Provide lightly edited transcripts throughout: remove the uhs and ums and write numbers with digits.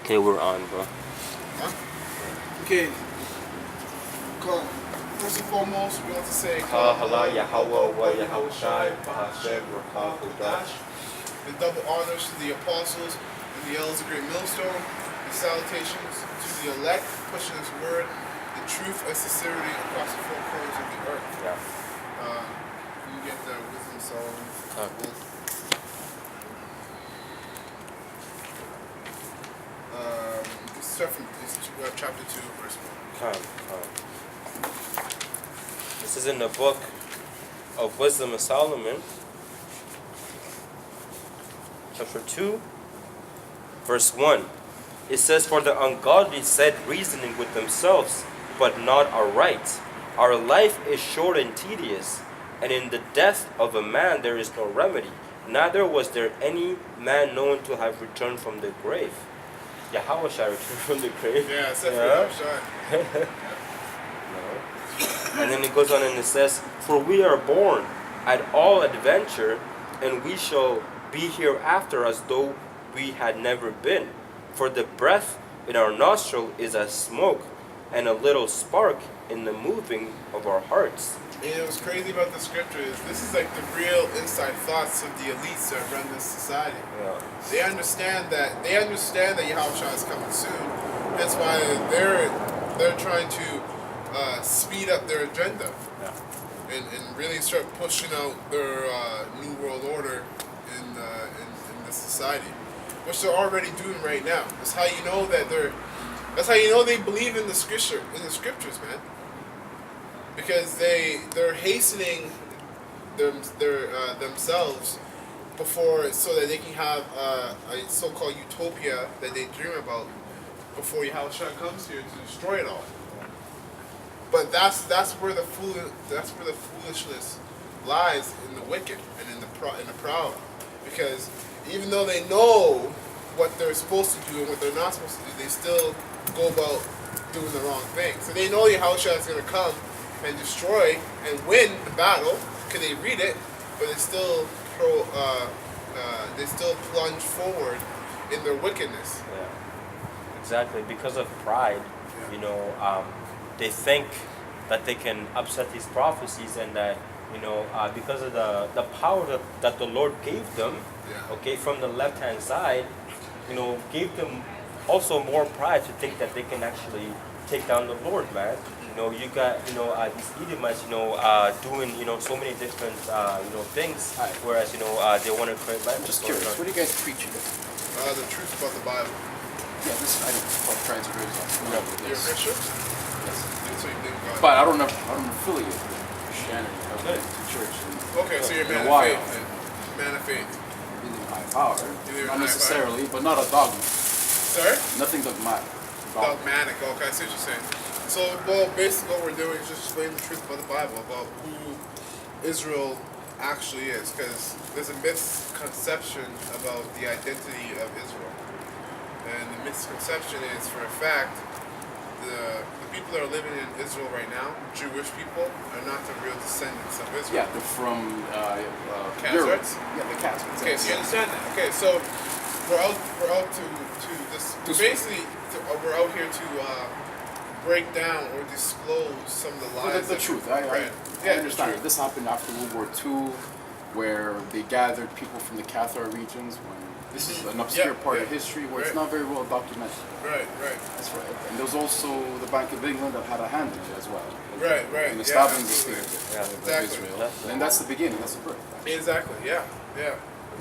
Okay, we're on, bro. Huh? Okay. Cool. First and foremost, we want to say Kahala Yahweh wa Yahushai Bahashem Rakah Kodash. the double honors to the apostles and the elders of Great Millstone, the salutations to the elect, pushing His word, the truth and sincerity across the four corners of the earth. Yeah. You get the wisdom song. This is from chapter 2, verse 1. Come. This is in the book of Wisdom of Solomon, chapter 2, verse 1. It says, "For the ungodly said reasoning with themselves, but not aright. Our life is short and tedious, and in the death of a man there is no remedy. Neither was there any man known to have returned from the grave." Yahweh shall return from the grave. Yeah, except for Yahushua. And then it goes on and it says, "For we are born at all adventure, and we shall be hereafter as though we had never been. For the breath in our nostril is as smoke, and a little spark in the moving of our hearts." And what's crazy about the scripture is this is like the real inside thoughts of the elites that run this society. Yeah. They understand that Yahushua is coming soon. That's why they're trying to speed up their agenda and really start pushing out their new world order in the society, which they're already doing right now. That's how you know they believe in the scriptures, man. Because they're hastening themselves before, so that they can have a so-called utopia that they dream about before Yahushua comes here to destroy it all. But that's where the foolishness lies, in the wicked and in the proud. Because even though they know what they're supposed to do and what they're not supposed to do, they still go about doing the wrong thing. So they know Yahushua is going to come and destroy and win the battle because they read it, but they still plunge forward in their wickedness. Yeah. Exactly. Because of pride, they think that they can upset these prophecies, and that because of the power that the Lord gave them, okay, from the left hand side, gave them also more pride to think that they can actually take down the Lord, man. You got these Edomites, doing so many different things, whereas they want to create life. Just curious, what are you guys preaching? The truth about the Bible. Yeah, this I don't call transgressors. You're a Christian? Yes. So you believe in God. But I don't affiliate with Christianity. I've been to church. Okay, so you're a man of faith. Then. Man of faith. Believe in high power. Not necessarily, but not a dogma. Sorry? Nothing dogmatic. Dogmatic. Okay, I see what you're saying. So, well, basically what we're doing is just explaining the truth about the Bible, about who Israel actually is, because there's a misconception about the identity of Israel. And the misconception is, for a fact, the people that are living in Israel right now, Jewish people, are not the real descendants of Israel. Yeah, they're from Europe. Khazars? Yeah, the Khazars. Okay, so you understand that. Okay, so we're out to this. We're out here to break down or disclose some of the lies. The truth. I understand. This happened after World War II, where they gathered people from the Cathar regions. This is an obscure part of history where it's not very well documented. Right. That's right. And there's also the Bank of England that had a hand in it as well. Right. In establishing the state exactly. of Israel. And that's the beginning. That's the birth. Exactly. Yeah.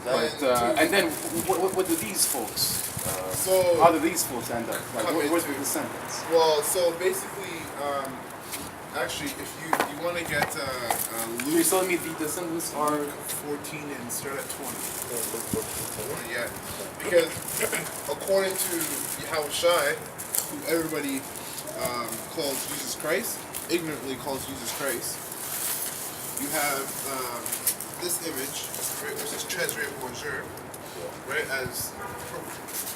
But, and then what do these folks? How do these folks end up? Like, where's the descendants? Well, so basically, actually, if you want to get You're telling me the descendants are 14 and start at 20. Yeah, because according to Yahushua, who everybody calls Jesus Christ, ignorantly calls Jesus Christ, you have this image, right, which is translated bonjour, right, as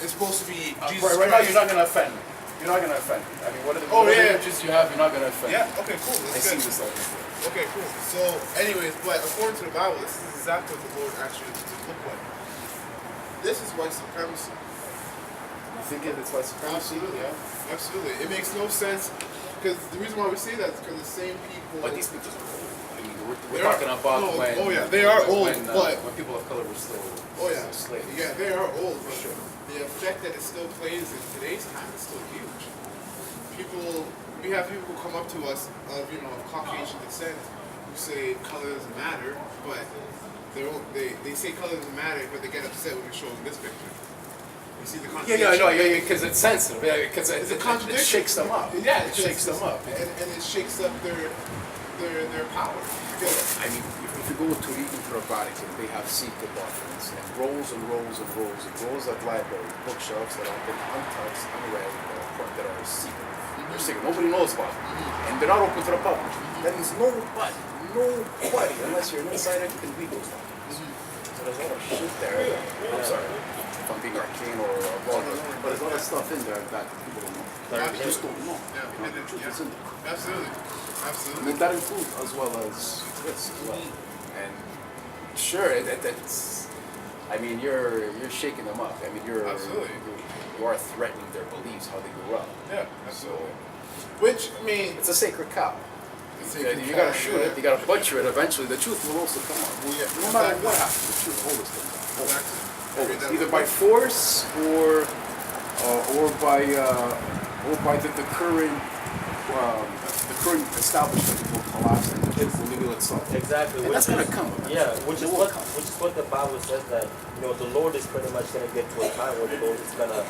it's supposed to be Jesus Christ. Right now, you're not going to offend me. You're not going to offend me. I mean, what are the images you have? You're not going to offend me. Yeah, okay, cool. I see this like before. Okay, cool. So, anyways, but according to the Bible, this is exactly what the Lord actually look like. This is white supremacy. think it's white supremacy? Absolutely, Yeah. absolutely. It makes no sense because the reason why we say that is because the same people. But these pictures are old. I mean, we're They are- talking about no, when. oh, yeah, they are old, but- when people of color were still. Oh yeah, still slaves. yeah, they are old, but Sure. the effect that it still plays in today's time is still huge. We have people who come up to us of Caucasian descent who say color doesn't matter, but they say color doesn't matter, but they get upset when we show them this picture. You see the contradiction? Yeah, I know, yeah, because it's sensitive, because It's a it contradiction. shakes them up. Yeah, it shakes them up. and it shakes up their power. Because I mean, if you go to even to the Vatican, they have secret documents and rows and rows and rows and rows of library bookshelves that have been untouched, unread, that are secret. They're secret. Nobody knows about them, and they're not open to the public. That means nobody, unless you're an insider, can read those documents. So there's a lot of shit there. I'm sorry if I'm being arcane or vulgar, but there's a lot of stuff in there that people don't know. They just don't know. The truth is in there. absolutely, I absolutely. mean, that includes as well as this as well. And sure, it's. I mean, you're shaking them up. I mean, Absolutely. you are threatening their beliefs, how they grew up. Yeah, So absolutely. Which I mean, it's a sacred cow. You gotta shoot it. You gotta butcher it. Eventually, the truth will also come out. Yeah, No matter exactly. what happens, the truth always comes out. Exactly. Always. Either by force or by the current establishment will collapse and the truth will reveal itself. Exactly. And which that's gonna is- come eventually. Yeah, which It is will what come. the Bible says that the Lord is pretty much gonna get to a time where the Lord is gonna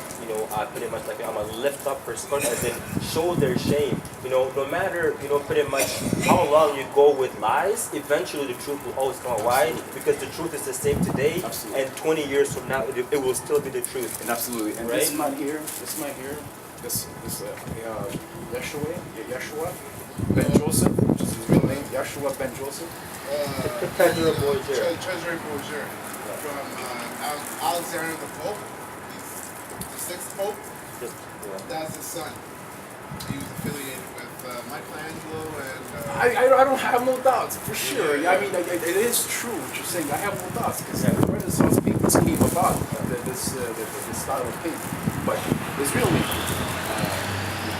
pretty much like I'm gonna lift up her skirt and then show their shame. No matter pretty much how long you go with lies, eventually the truth will always come out. Why? Because the truth is the same today, Absolutely. and 20 years from now it will still be the truth. And absolutely. And Right? this man here, Yeshua Ben Joseph, which is his real name, Yeshua Ben Joseph. Pedro Bourdieu. Treasury Bourdieu from Alexander the Pope, the sixth Pope. Just, That's his son. He was affiliated with Michelangelo and. I don't have no doubts, for sure. I mean, it is true what you're saying. I have no doubts, because the Renaissance paintings came about, this style of painting. But his real name,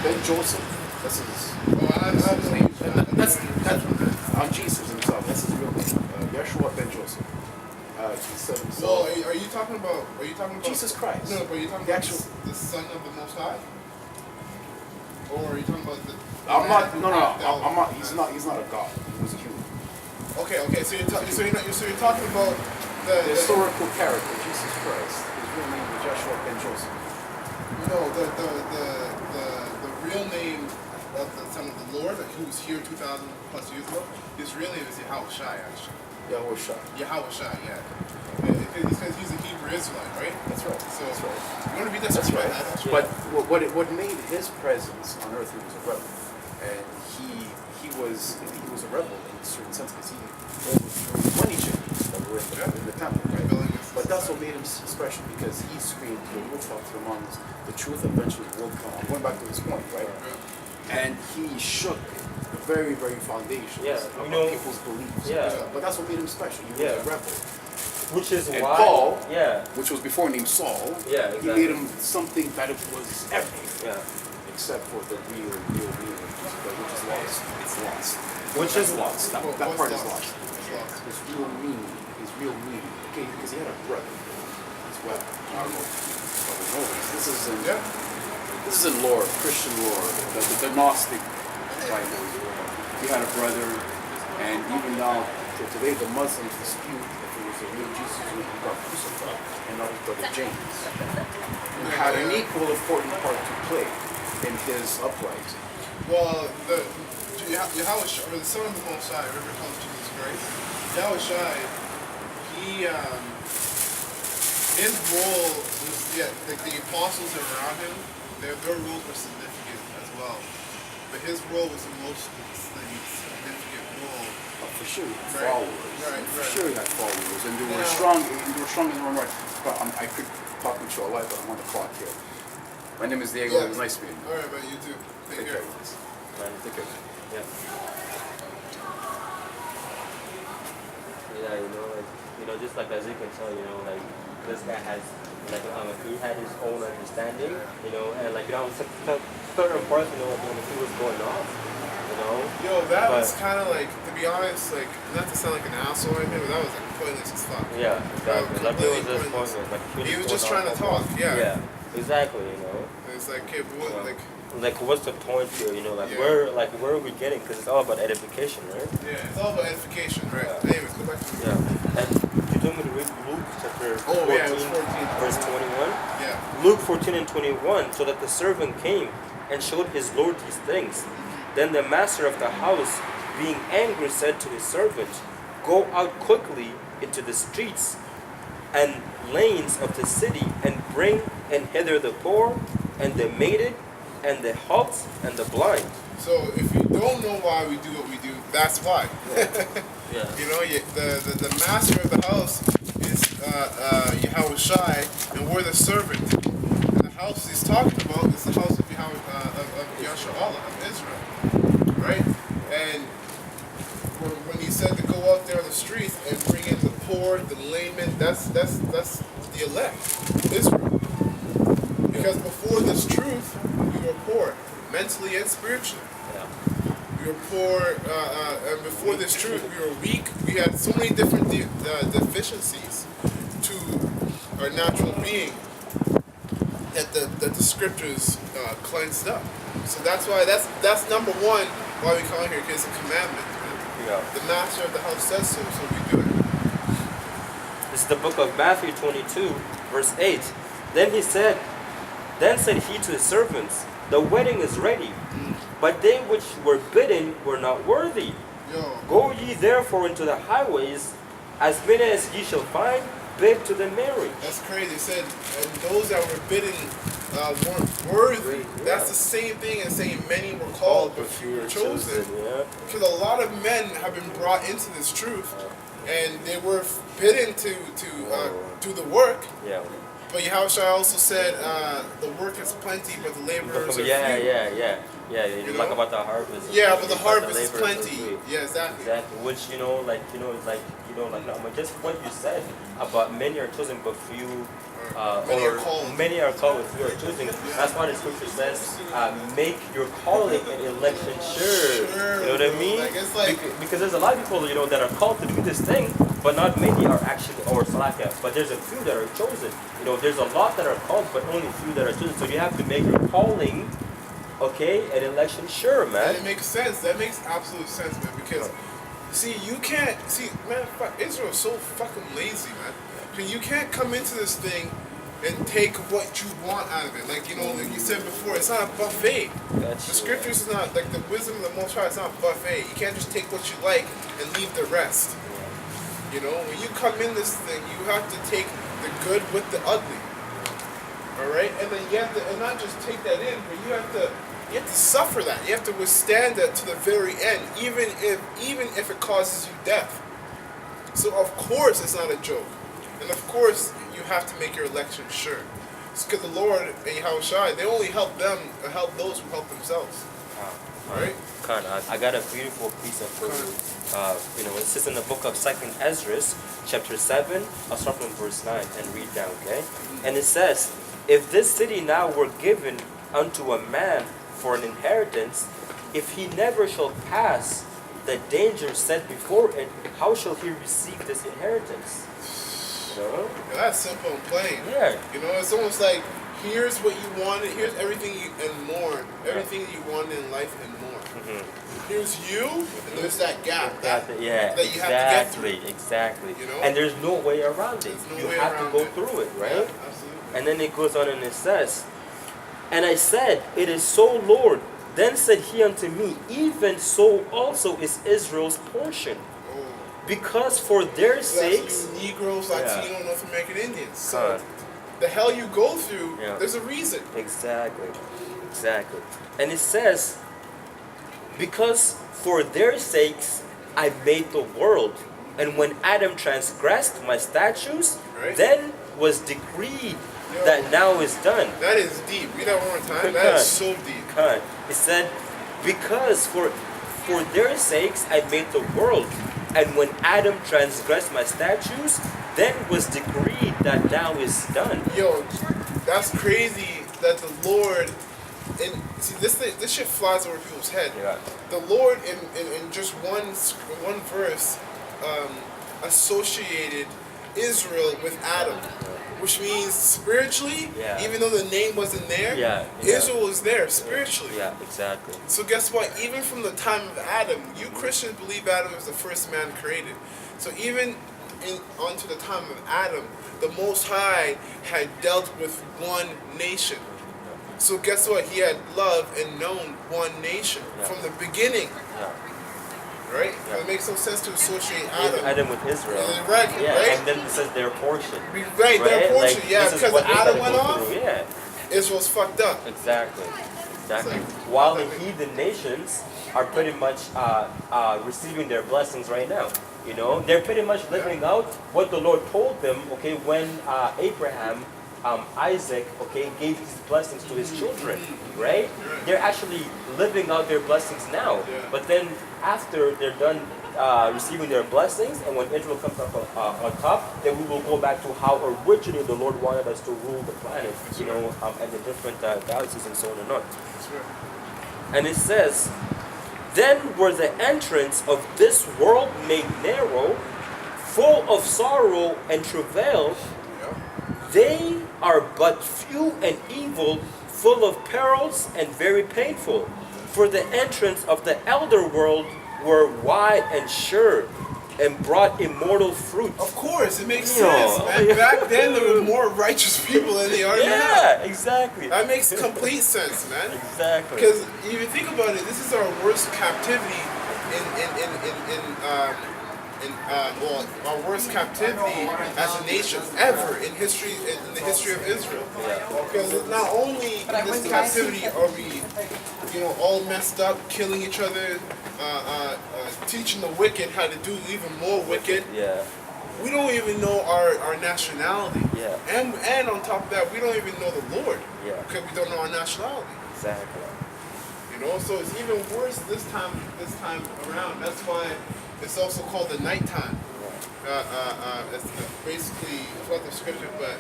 Ben Joseph, that's his name. That's on Jesus himself. That's his real name. Yeshua Ben Joseph. He said Well, himself. are you talking about? Jesus Christ. No, but are you talking The about actual- the Son of the Most High? Or are you talking about the? I'm not. man No. who walked out? I'm not. He's not. He's not a god. He was a human. Okay. So you're talking about The historical character, Jesus Christ. His real name was Yeshua Ben Joseph. No, the real name of the Son of the Lord, who was here 2,000 plus years ago, his real name is Yahweh Shai, actually. Yahushua. Yahweh Shai, yeah. Because he's a Hebrew Israelite, right? That's right. So That's right. you want to be That's disrespected. right. That's But what made his presence on earth, he was a rebel, and he was a rebel in a certain sense because he overthrew 20 Jews that were in the temple, right? But that's what made him special, because he screamed to the rooftop to the mountains, the truth eventually will come. I'm going back to this point, right? And he shook the very, very foundations Yeah, of people's beliefs. Yeah. But that's what made him special. He was Yeah. a rebel. which is And why. Paul, Yeah. which was before named Saul, Yeah, he exactly. made him something that it was everything, Yeah. except for the real meaning, which is lost. It's lost. Which is lost. That What's part is lost? lost. It's lost. His real meaning. Okay, because he had a brother as well. I don't know if you know this. This is in lore, Christian lore, the Gnostic Bible. He had a brother, and even now, till today, the Muslims dispute if it was the real Jesus who got crucified, and not his brother James, who had an equal important part to play in his uprising. Well, Yahweh Shai, or the Son of the Most High, whoever calls Jesus Christ, Yahweh Shai, his role was, like the apostles that were around him, their roles were significant as well. But his role was the most significant role. For sure, he had Right. followers. Right. For sure, he had followers, and they were Now- strong. They were strong in their own right. But I could talk with you all night, but I'm on the clock here. My name is Diego. It was nice meeting you. Alright, but you too. Take care. guys. Man, Take care. yeah. Yeah, like, just like as you can tell, like this guy has Like he had his own understanding, you know, and like certain parts, you know, when he was going off, you know. Yo, that But- was kind of like, to be honest, like, not to sound like an asshole or anything, but that was like pointless as fuck. Yeah, exactly. Like it was completely just pointless. pointless. Like He was going just off trying to on talk, one. yeah. Yeah, exactly. You know. It's like, okay, but what, Yeah. like, What's the point here? You know, like Yeah. where are we getting? Because it's all about edification, right? yeah, it's all about edification, right? Yeah. Anyways, go back to the Yeah. And you told me to read Luke chapter 14, Oh, yeah, it's 14. verse 21. Yeah. Luke 14 and 21. So that the servant came and showed his lord these things. Then the master of the house, being angry, said to his servant, "Go out quickly into the streets and lanes of the city, and bring in hither the poor, and the maided, and the halt, and the blind." So if you don't know why we do what we do, that's why. Yeah. You know, the master of the house is Yahweh Shai, and we're the servant. And the house he's talking about is the house of Yahshua of Israel, right? And when he said to go out there on the streets and bring in the poor, the laymen, that's the elect, Israel. Because before this truth, we were poor, mentally and spiritually. Yeah. We were poor, and before this truth, we were weak. We had so many different deficiencies to our natural being that the scriptures cleansed up. So that's why that's number one why we come here, because it's a commandment. Man. Yeah. The master of the house says so, so we do it. This is the book of Matthew 22, verse 8. Then said he to his servants, "The wedding is ready, but they which were bidden were not worthy. Yo, Go ye therefore into the highways, as many as ye shall find, bid to them marriage." that's crazy. It said, and those that were bidden weren't worthy. Yeah. That's the same thing as saying many were called, but few were chosen. Yeah. Because a lot of men have been brought into this truth, and they were bidden to do the work. Yeah. But Yahushua also said, the work is plenty, but the laborers are Yeah, few. yeah. You You talk know? about the harvest. Yeah, but the About harvest is laborers plenty. are few. Yeah, exactly. Exactly. Which just what you said about many are chosen, but few. Many are called. Many are called, but few are choosing. That's why the scripture says, "Make your calling and election sure." Sure, You know what I bro. mean? Like, it's like- because there's a lot of people, you know, that are called to do this thing, but not many are actually, or salaka. But there's a few that are chosen. You know, there's a lot that are called, but only few that are chosen. So you have to make your calling, okay, and election sure, And man. it makes sense. That makes absolute sense, man. Because, see, you can't see, man. Fuck, Israel is so fucking lazy, man. Because you can't come into this thing and take what you want out of it. Like, you know, like you said before, it's not a buffet. That's The true. scriptures is not like the wisdom of the Most High. It's not a buffet. You can't just take what you like and leave the rest. You know, when you come in this thing, you have to take the good with the ugly. All right, and then you have to, and not just take that in, but you have to suffer that. You have to withstand that to the very end, even if it causes you death. So of course it's not a joke, and of course you have to make your election sure. It's because the Lord and Yahushua, they only help those who help themselves. Right? Khan, I got a beautiful piece of food. You know, it says in the book of 2nd Ezra, chapter 7, I'll start from verse 9 and read down, okay? And it says, "If this city now were given unto a man for an inheritance, if he never shall pass the danger set before it, how shall he receive this inheritance?" You know? Yeah, that's simple and plain. Yeah. You know, it's almost like here's what you wanted, here's everything you and more, everything you wanted in life and more. Here's you, and there's that gap that you have to get through. Exactly. You know? And there's no way around it. There's no You way have to around go it. through it, right? Yeah, absolutely. And then it goes on and it says, "And I said, It is so, Lord. Then said he unto me, Even so also is Israel's portion. Oh. Because for their sakes..." That's you Negroes, Latino, North American Indians. So Con. the hell you go through, Yeah. there's a reason. Exactly. And it says, "Because for their sakes I made the world, and when Adam transgressed my statutes, Right. then was decreed Yo. that now is done." That is deep. Read that one more time. Con. That is so deep. Con. It said, "Because for their sakes I made the world, and when Adam transgressed my statutes, then was decreed that now is done. Yo, that's crazy that the Lord, and see this shit flies over people's head. Yeah. The Lord in just one verse associated Israel with Adam, which means spiritually, Yeah. even though the name wasn't there, Yeah, yeah. Israel was there spiritually. Yeah, exactly. So guess what? Even from the time of Adam, you Christians believe Adam was the first man created. So even onto the time of Adam, the Most High had dealt with one nation. So guess what? He had loved and known one nation Yeah. from the beginning, Yeah. right? Yeah. It makes no sense to associate Adam, Adam. with Israel. Right, Yeah, right? and then it says their portion. Right, their Right? portion, Like, yeah, this is because what they Adam gotta went go off, through. Yeah, Israel's fucked up. exactly. Exactly. like- While the heathen nations are pretty much receiving their blessings right now. You know, they're pretty much living out what the Lord told them. Okay, when Abraham, Isaac, okay, gave his blessings to his children, right? They're actually living out their blessings now. Yeah. But then after they're done receiving their blessings, and when Israel comes up on top, then we will go back to how originally the Lord wanted us to rule the planet, you know, and the different galaxies and so on and on. That's right. And it says, then were the entrance of this world made narrow, full of sorrow and travail. Yeah. They are but few and evil, full of perils and very painful. For the entrance of the elder world were wide and sure, and brought immortal fruit. Of course, it makes Yo. sense, man. Back then, there were more righteous people than they are now. Yeah, exactly. That makes complete sense, man. Exactly. Because if you think about it, this is our worst captivity well, our worst captivity as a nation ever in history, in the history of Israel. Yeah. Because not only in this captivity are we, all messed up, killing each other, teaching the wicked how to do even more wicked. Yeah. We don't even know our nationality. Yeah. And on top of that, we don't even know the Lord. Yeah. Because we don't know our nationality. Exactly. So it's even worse this time around. That's why it's also called the nighttime. It's basically, I forgot the scripture, but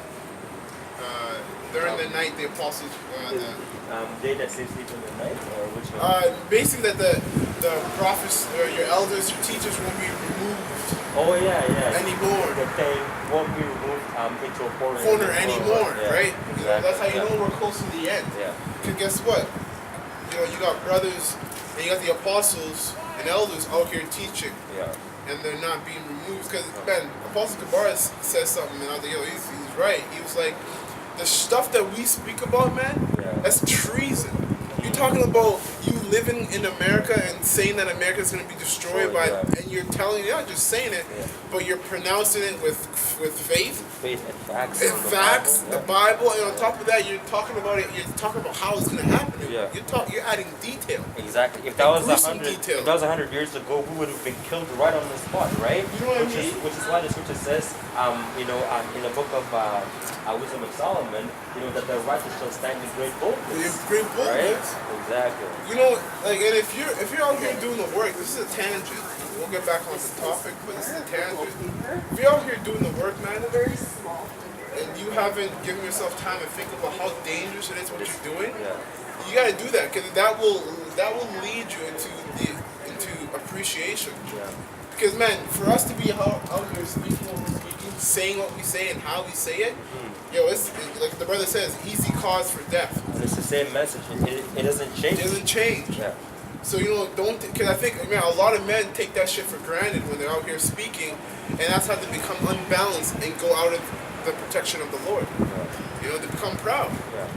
during the night the apostles, They that sleep in the night, or which one? basically that the prophets or your elders, your teachers won't be removed Oh yeah. anymore. That they won't be removed into a Corner anymore, Yeah, right? Exactly. That's how you yeah. know we're close to the end. Yeah. Because guess what? You got brothers, and you got the apostles and elders out here teaching, Yeah. and they're not being removed. Because, man, Apostle Kabaris says something, and I think, he's right. He was like, the stuff that we speak about, man, Yeah. that's treason. You're talking about you living in America and saying that America is going to be destroyed by, Yeah. and you're not just saying it, Yeah. but you're pronouncing it with faith. Faith and facts. In facts, Bible, the Bible, and on top of that, you're talking about it. You're talking about how it's going to happen. Yeah. You're adding detail. Exactly. If that was Gruesome detail. if that was 100 years ago, we would have been killed right on the spot, right? You know what I which mean? Which is why the scripture says, in the book of Wisdom of Solomon, that the righteous shall stand in great boldness. It's great Right? boldness. Exactly. And if you're out here doing the work, this is a tangent. We'll get back on the topic, but this is a tangent. If you're out here doing the work, man, and you haven't given yourself time to think about how dangerous it is what you're doing, Yeah. you got to do that because that will lead you into appreciation. Yeah. Because man, for us to be out here speaking what we're speaking, saying what we say and how we say it, it's like the brother says, easy cause for death. And it's the same message. It doesn't change. It doesn't change. Yeah. So don't, because I think, man, a lot of men take that shit for granted when they're out here speaking, and that's how they become unbalanced and go out of the protection of the Lord. Yeah. They become proud. Yeah.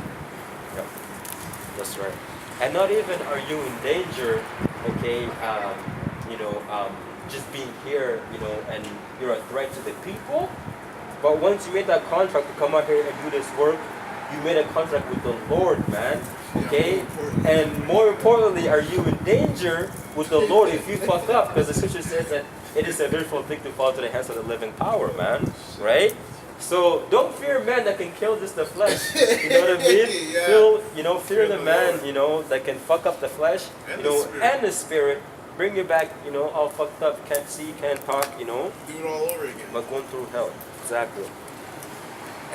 Yeah. That's right. And not even are you in danger, okay, just being here, and you're a threat to the people. But once you made that contract to come out here and do this work, you made a contract with the Lord, man. Okay? Yeah, more importantly. And more importantly, are you in danger with the Lord if you fuck up? Because the scripture says that it is a fearful thing to fall to the hands of the living power, man. Right? So don't fear men that can kill just the flesh. You know what I mean? Yeah. Fear the man, that can fuck up the flesh, And the spirit. and the spirit. Bring you back, all fucked up, can't see, can't talk, Do it all over again. but going through hell. Exactly.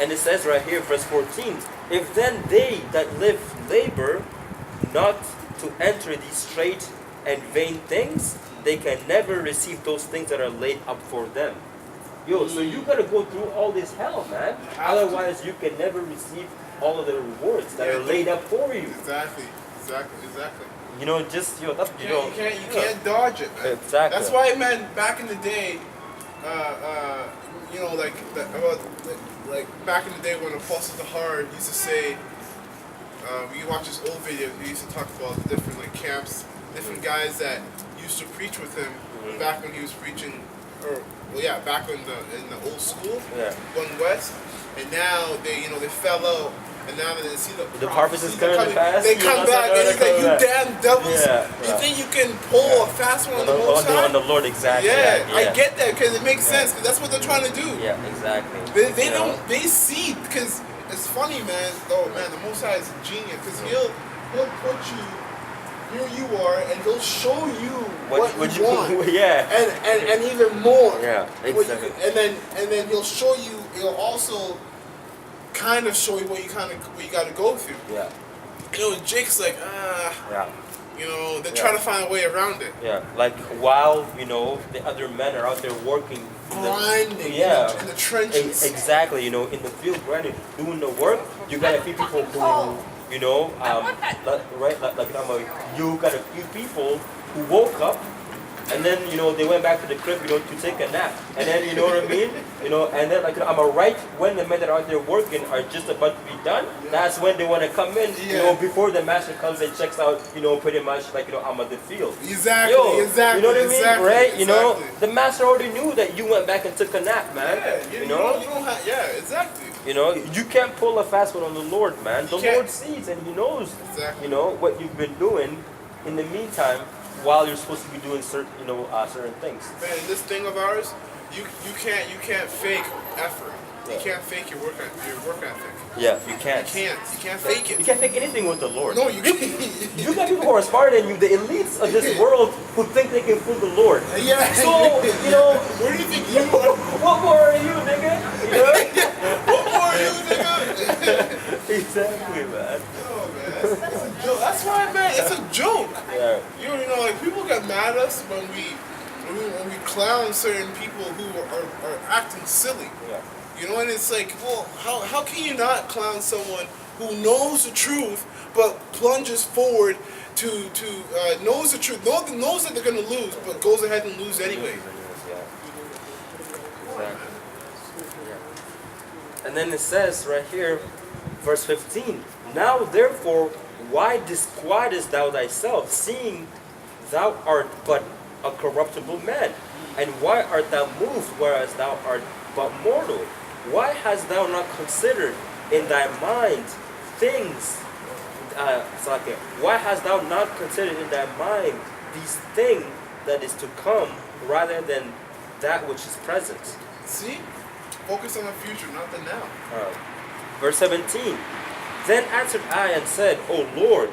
And it says right here, verse 14, if then they that live labor not to enter these straight and vain things, they can never receive those things that are laid up for them. Yo, so you gotta go through all this hell, man. Otherwise, you can never receive all of the rewards that are laid up for you. Exactly. You know, just that's You can't dodge it, man. Exactly. That's why, man. Back in the day, like back in the day when Apostle Dahar used to say, you watch his old videos. He used to talk about the different like camps, different guys that used to preach with him back when he was preaching, back in the old school, going west, and now they fell out. And now that they see the prophecy is coming fast, they come back and it's like, you damn devils! You think you can pull a fast one on the Most High? On the Lord, exactly. Yeah, I get that because it makes sense. Because that's what they're trying to do. Yeah, exactly. They see, because it's funny, man. Oh man, the Most High is a genius because he'll put you here you are and he'll show you what you want. Yeah. And even more. Yeah, exactly. And then he'll show you. He'll also kind of show you what you got to go through. Yeah. Jake's like, yeah. They're trying to find a way around it. Yeah, like while the other men are out there working, grinding in the trenches. Exactly, in the field, grinding, doing the work. You got a few people who, you got a few people who woke up. And then, they went back to the crib, to take a nap. And then, you know what I mean? And then, I'm right when the men that are out there working are just about to be done, that's when they want to come in, before the master comes and checks out, pretty much I'm at the field. Exactly, exactly. You know what I mean? Exactly, right? Exactly. The master already knew that you went back and took a nap, man. Yeah, you don't have, exactly. You can't pull a fast one on the Lord, man. The Lord sees and He knows, what you've been doing in the meantime, while you're supposed to be doing certain things. Man, this thing of ours, you can't fake effort. You can't fake your work ethic. Yeah, you can't. You can't fake it. You can't fake anything with the Lord. No, you can't. You got people who are smarter than you, the elites of this world, who think they can fool the Lord. Yeah. So, where do you think you are? What more are you, nigga? What more are you, nigga? Exactly, man. Oh, man. That's why, man. It's a joke. Yeah. People get mad at us when we clown certain people who are acting silly. Yeah. And it's like, well, how can you not clown someone who knows the truth but plunges forward to knows the truth, knows that they're gonna lose, but goes ahead and lose anyway. Yeah. Exactly. Yeah. And then it says right here, verse 15. Now therefore, why disquietest thou thyself, seeing thou art but a corruptible man? And why art thou moved, whereas thou art but mortal? Why hast thou not considered in thy mind things? Why hast thou not considered in thy mind these things that is to come, rather than that which is present? See, focus on the future, not the now. Verse 17. Then answered I and said, O Lord,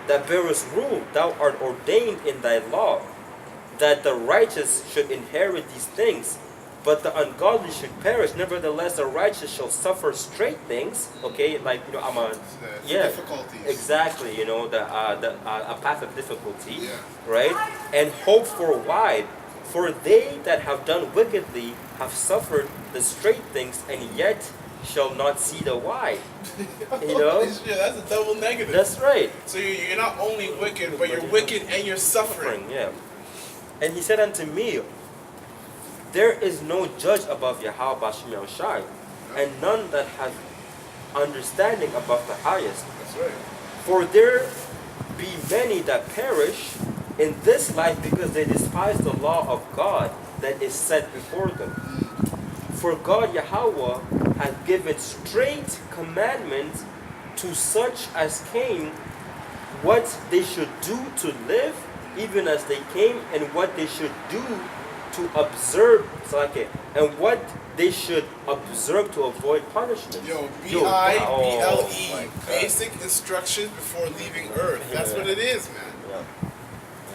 that bearest rule, thou art ordained in thy law, that the righteous should inherit these things, but the ungodly should perish. Nevertheless, the righteous shall suffer straight things. Okay, difficulties. Exactly. A path of difficulty. Yeah. Right, and hope for wide. For they that have done wickedly have suffered the straight things, and yet shall not see the wide. Yeah, that's a double negative. That's right. So you're not only wicked, but you're wicked and you're suffering. Yeah. And he said unto me, there is no judge above Yahweh Bashim Yahushai, and none that hath understanding above the highest. That's right. For there be many that perish in this life because they despise the law of God that is set before them. For God Yahweh hath given straight commandments to such as came, what they should do to live, even as they came, and what they should do to observe, and what they should observe to avoid punishment. BIBLE, basic instructions before leaving Earth. That's what it is, man.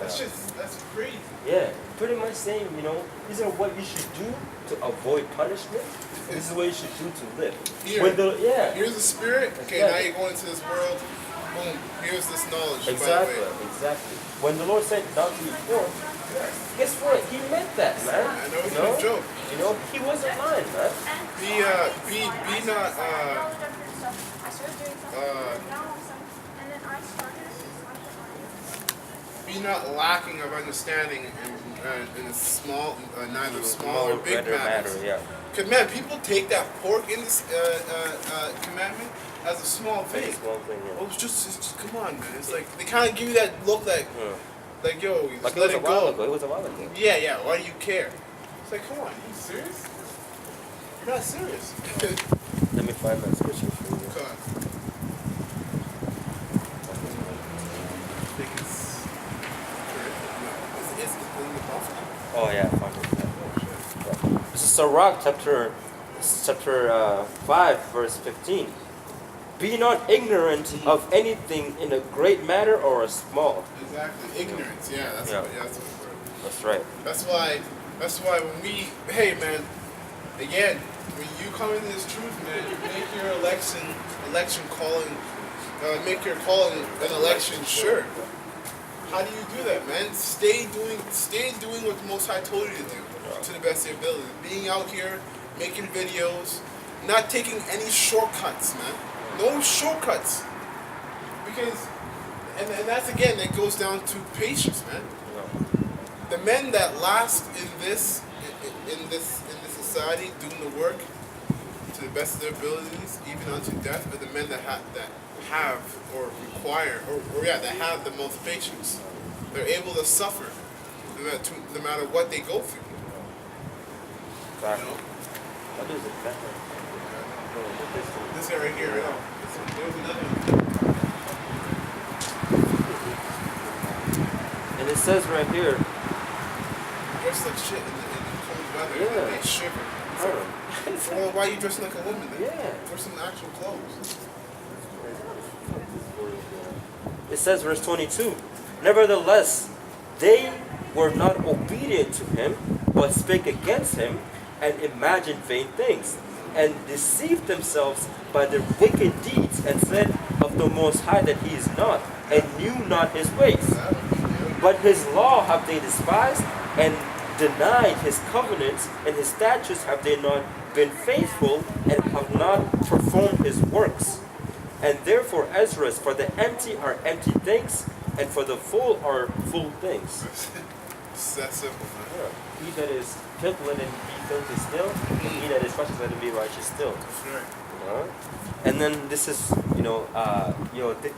That's crazy. Yeah, pretty much saying, you know, these are what you should do to avoid punishment. And this is what you should do to live. Here, Yeah. here's the spirit. Okay, now you're going into this world. Boom. Here's this knowledge. Exactly, By the way. exactly. When the Lord said down to you poor, guess what? He meant that, man. I know it's You know? no joke. You know, he wasn't lying, man. Be not be not lacking of understanding in a small, neither small or big matters. Yeah. Cause man, people take that pork in this commandment as a small thing. It's one thing, yeah. Oh, it's just come on, man. It's like they kind of give you that look, like yo, just Like it let was a it while go. ago. It was a while ago. Yeah. Why do you care? It's like, come on, are you serious? You're not serious. Let me find that scripture for you. Come on. I think it's in the prophet. Oh yeah, I found it. Oh shit. This is Sirach chapter 5 verse 15. Be not ignorant of anything in a great matter or a small. Exactly. Ignorance. Yeah, that's Yeah. what. Yeah, that's what word. That's right. That's why when we, hey man, again, when you come into this truth, man, you make your election calling, make your calling an election sure. How do you do that, man? Stay doing what the Most High told you to do, to the best of your ability. Being out here, making videos, not taking any shortcuts, man. No shortcuts. Because, and that's again, that goes down to patience, man. The men that last in this society, doing the work to the best of their abilities, even unto death, are the men that have or require or that have the most patience. They're able to suffer no matter what they go through. Exactly. You know? What is it? This guy right here, right now. There's another one. And it says right here. Dressed like shit in the cold weather. Yeah. And they shiver. Oh. Well, why are you dressing like a woman then? Yeah. Wear some actual clothes. It says verse 22. Nevertheless, they were not obedient to him, but spake against him, and imagined vain things, and deceived themselves by their wicked deeds, and said of the Most High that he is not, and knew not his ways. But his law have they despised, and denied his covenants, and his statutes have they not been faithful, and have not performed his works. And therefore Ezra's, for the empty are empty things, and for the full are full things. It's that simple, man. He that is filthy, let him be filthy still, and he that is righteous, let him be righteous still. That's right. You know? And then this is,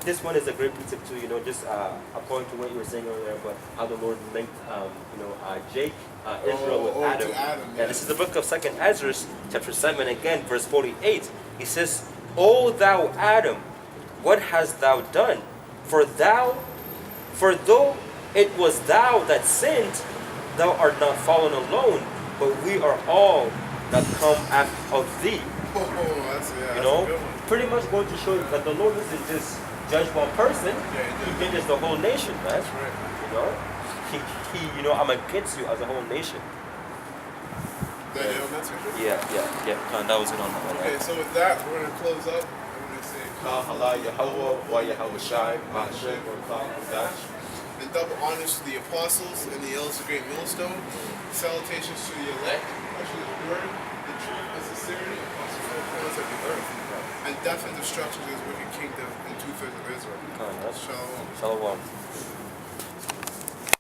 this one is a great precept too, just according to what you were saying earlier about how the Lord linked, Israel with Adam. To Adam, Yeah, this is the book of 2nd Ezra, chapter 7, again, verse 48. He says, O thou Adam, what hast thou done? For though it was thou that sinned, thou art not fallen alone, but we are all that come out of thee. Oh, that's a good one. Pretty much going to show you that the Lord doesn't just judge one person, Yeah, he judges the whole nation, man. That's right. I'm against you as a whole nation. That's right. Yeah. That was it on that one, Okay, right? so with that, we're going to close up. I'm going to say, Hala Yahweh wa Yahweh Shai, Ma'ashem or Dash. and double honors to the apostles and the elders of Great Millstone. Salutations to the elect, especially the word, the truth, and sincerity, across the four corners of the earth. And death and destruction to his wicked kingdom and 2/3 of Israel. That's Shalom. Shalom.